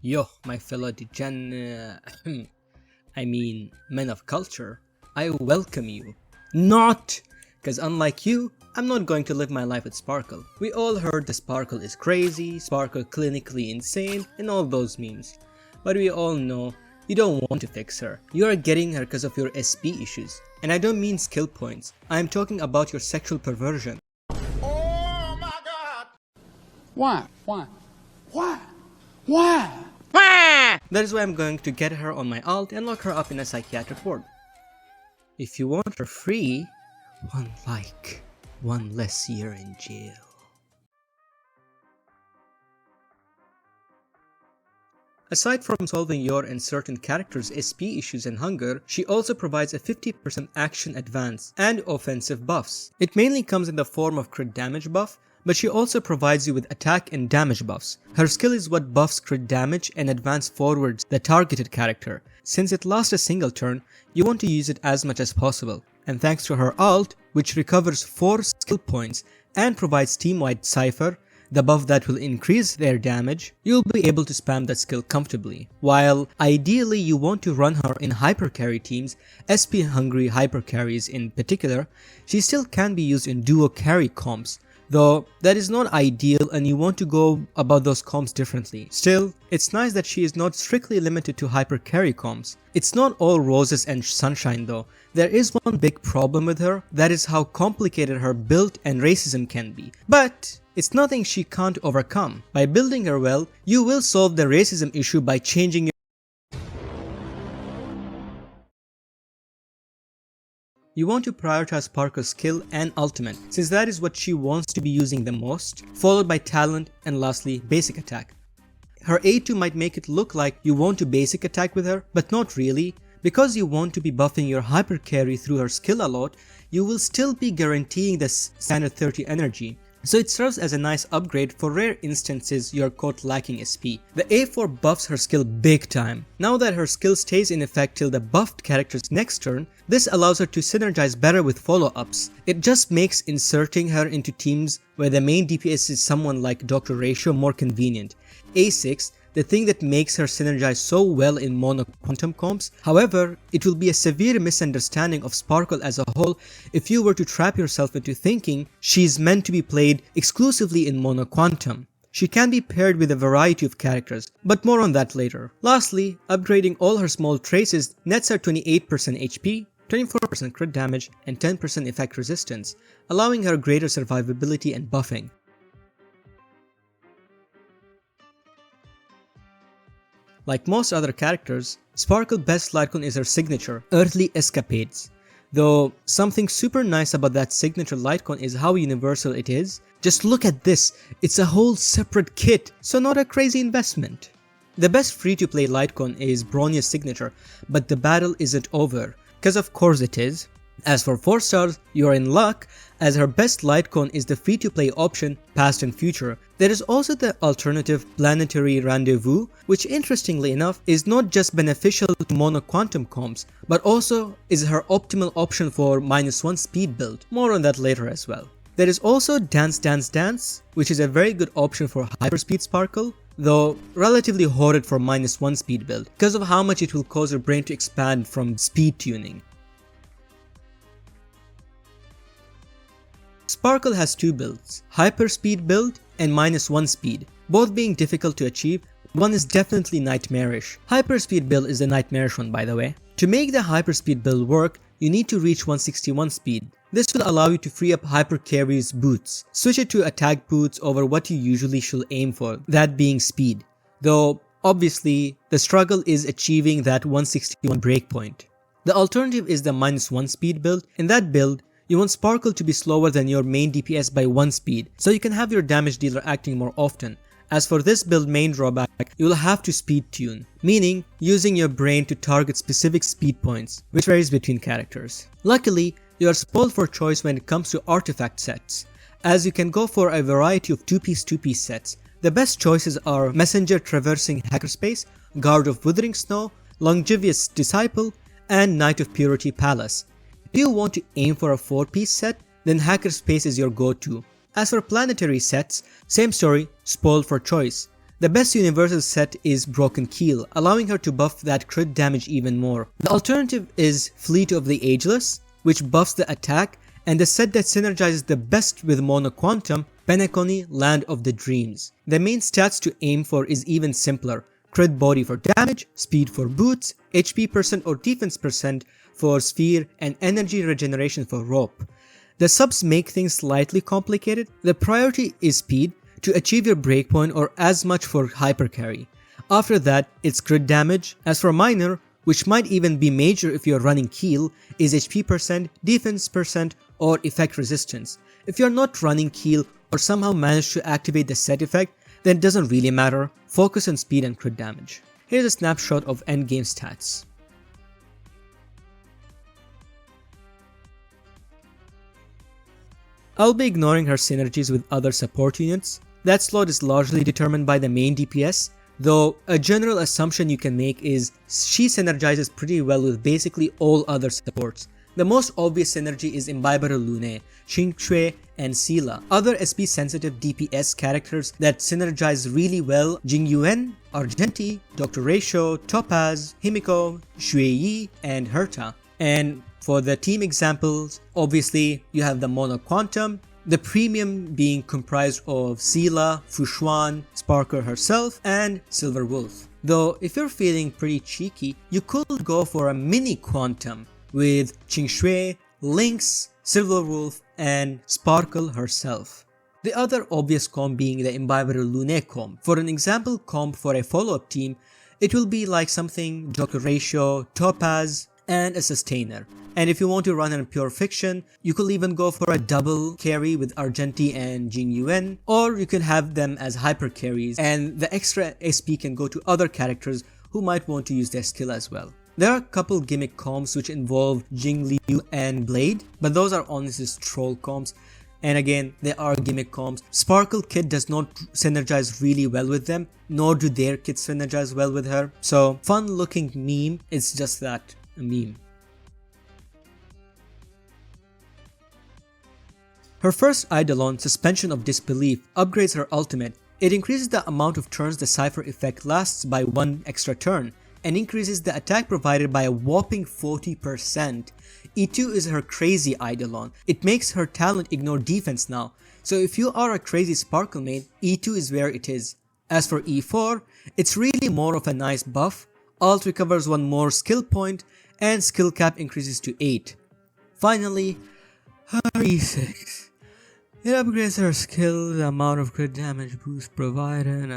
Yo, my fellow men of culture, I welcome you. Not! Because unlike you, I'm not going to live my life with Sparkle. We all heard the Sparkle is crazy, Sparkle clinically insane, and all those memes. But we all know you don't want to fix her. You are getting her because of your SP issues. And I don't mean skill points, I am talking about your sexual perversion. Oh my god! Why? That is why I'm going to get her on my alt and lock her up in a psychiatric ward. If you want her free, one like, one less year in jail. Aside from solving your and certain characters' SP issues and hunger, she also provides a 50% action advance and offensive buffs. It mainly comes in the form of crit damage buff, but she also provides you with attack and damage buffs. Her skill is what buffs crit damage and advance forwards the targeted character. Since it lasts a single turn, you want to use it as much as possible. And thanks to her ult, which recovers 4 skill points and provides team-wide Cypher, the buff that will increase their damage, you'll be able to spam that skill comfortably. While ideally you want to run her in hyper carry teams, SP hungry hyper carries in particular, she still can be used in duo carry comps, though that is not ideal and you want to go about those comps differently. Still, it's nice that she is not strictly limited to hyper carry comps. It's not all roses and sunshine though. There is one big problem with her, that is how complicated her build and racism can be. But it's nothing she can't overcome. By building her well, you will solve the racism issue by changing your... You want to prioritize Sparkle's skill and ultimate, since that is what she wants to be using the most, followed by talent and lastly basic attack. Her A2 might make it look like you want to basic attack with her, but not really. Because you want to be buffing your hyper carry through her skill a lot, you will still be guaranteeing the standard 30 energy. So it serves as a nice upgrade for rare instances you are caught lacking SP. The A4 buffs her skill big time. Now that her skill stays in effect till the buffed character's next turn, this allows her to synergize better with follow-ups. It just makes inserting her into teams where the main DPS is someone like Dr. Ratio more convenient. A6, the thing that makes her synergize so well in mono quantum comps. However, it will be a severe misunderstanding of Sparkle as a whole if you were to trap yourself into thinking she's meant to be played exclusively in mono quantum. She can be paired with a variety of characters, but more on that later. Lastly, upgrading all her small traces nets her 28% HP, 24% crit damage, and 10% effect resistance, allowing her greater survivability and buffing. Like most other characters, Sparkle's best Litecoin is her signature, Earthly Escapades. Though something super nice about that signature Litecoin is how universal it is. Just look at this, it's a whole separate kit, so not a crazy investment. The best free-to-play Litecoin is Bronia's signature, but the battle isn't over, cause of course it is. As for 4 stars, you are in luck, as her best Litecoin is the free-to-play option, Past and Future. There is also the alternative Planetary Rendezvous, which interestingly enough is not just beneficial to mono quantum comps, but also is her optimal option for -1 speed build. More on that later as well. There is also Dance Dance Dance, which is a very good option for hyperspeed Sparkle, though relatively horrid for -1 speed build, because of how much it will cause her brain to expand from speed tuning. Sparkle has 2 builds, Hyperspeed build and -1 speed, both being difficult to achieve. One is definitely nightmarish. Hyperspeed build is the nightmarish one, by the way. To make the Hyperspeed build work, you need to reach 161 speed. This will allow you to free up Hyper Carry's boots. Switch it to attack boots over what you usually should aim for, that being speed. Though, obviously, the struggle is achieving that 161 breakpoint. The alternative is the -1 speed build. In that build, you want Sparkle to be slower than your main DPS by 1 speed, so you can have your damage dealer acting more often. As for this build main drawback, you will have to speed tune, meaning using your brain to target specific speed points, which varies between characters. Luckily, you are spoiled for choice when it comes to artifact sets, as you can go for a variety of 2-piece sets. The best choices are Messenger Traversing Hackerspace, Guard of Withering Snow, Longevous Disciple, and Knight of Purity Palace. If you want to aim for a 4-piece set, then Hackerspace is your go-to. As for planetary sets, same story, spoiled for choice. The best universal set is Broken Keel, allowing her to buff that crit damage even more. The alternative is Fleet of the Ageless, which buffs the attack, and the set that synergizes the best with Mono Quantum, Penacony Land of the Dreams. The main stats to aim for is even simpler: crit body for damage, speed for boots, HP percent or defense percent for sphere, and energy regeneration for rope. The subs make things slightly complicated. The priority is speed to achieve your breakpoint or as much for hyper carry. After that, it's crit damage. As for minor, which might even be major if you're running Keel, is HP percent, defense percent, or effect resistance. If you're not running Keel or somehow manage to activate the set effect, then it doesn't really matter. Focus on speed and crit damage. Here's a snapshot of endgame stats. I'll be ignoring her synergies with other support units. That slot is largely determined by the main DPS, though a general assumption you can make is she synergizes pretty well with basically all other supports. The most obvious synergy is Imbiber Lune, Xingxue, and Sila. Other SP sensitive DPS characters that synergize really well: Jingyuan, Argenti, Dr. Ratio, Topaz, Himiko, Xueyi, and Herta. And for the team examples, obviously you have the Mono Quantum, the premium being comprised of Sila, Fushuan, Sparker herself, and Silver Wolf. Though if you're feeling pretty cheeky, you could go for a mini Quantum with Qingxue, Lynx, Silver Wolf, and Sparkle herself. The other obvious comp being the Imbiber Lune comp. For an example comp for a follow-up team, it will be like something Dr. Ratio, Topaz, and a Sustainer. And if you want to run in pure fiction, you could even go for a double carry with Argenti and Jingyuan, or you can have them as hyper carries, and the extra SP can go to other characters who might want to use their skill as well. There are a couple gimmick comps which involve Jingliu and Blade, but those are honestly troll comps, and again, they are gimmick comps. Sparkle Kid does not synergize really well with them, nor do their kits synergize well with her. So, fun looking meme, it's just that, a meme. Her first Eidolon, Suspension of Disbelief, upgrades her ultimate. It increases the amount of turns the Cypher effect lasts by 1 extra turn, and increases the attack provided by a whopping 40%. E2 is her crazy Eidolon. It makes her talent ignore defense now, so if you are a crazy Sparkle main, E2 is where it is. As for E4, it's really more of a nice buff. Alt recovers 1 more skill point, and skill cap increases to 8. Finally, her E6. It upgrades her skill, the amount of crit damage boost provided.